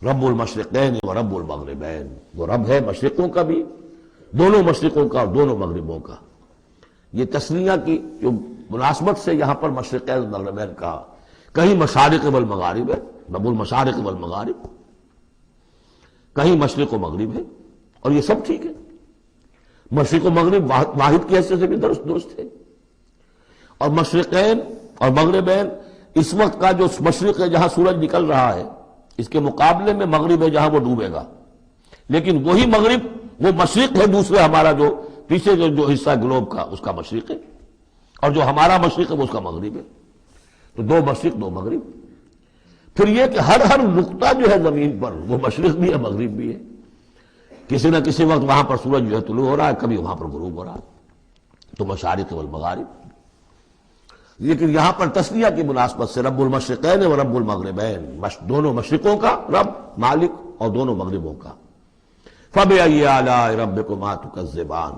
رب المشرقین و رب المغربین، وہ رب ہے مشرقوں کا بھی، دونوں مشرقوں کا اور دونوں مغربوں کا۔ یہ تسنیہ کی جو مناسبت سے یہاں پر مشرقین و مغربین کہا، کہیں مشارق والمغارب ہے، رب المشارق والمغارب، کہیں مشرق و مغرب ہے، اور یہ سب ٹھیک ہے۔ مشرق و مغرب واحد کی حیثیت سے بھی درست ہے، اور مشرقین اور مغربین اس وقت کا جو مشرق ہے جہاں سورج نکل رہا ہے، اس کے مقابلے میں مغرب ہے جہاں وہ ڈوبے گا، لیکن وہی مغرب وہ مشرق ہے دوسرے ہمارا جو پیچھے جو حصہ گلوب کا اس کا مشرق ہے، اور جو ہمارا مشرق ہے وہ اس کا مغرب ہے۔ تو دو مشرق دو مغرب۔ پھر یہ کہ ہر نقطہ جو ہے زمین پر وہ مشرق بھی ہے مغرب بھی ہے، کسی نہ کسی وقت وہاں پر سورج جو ہے طلوع ہو رہا ہے، کبھی وہاں پر غروب ہو رہا ہے، تو مشارق والمغارب۔ لیکن یہاں پر تسنیہ کی مناسبت سے رب المشرقین و رب المغربین، دونوں مشرقوں کا رب مالک اور دونوں مغربوں کا۔ فَبِأَيِّ آلَاءِ رَبِّكُمَا تُكَذِّبَانِ۔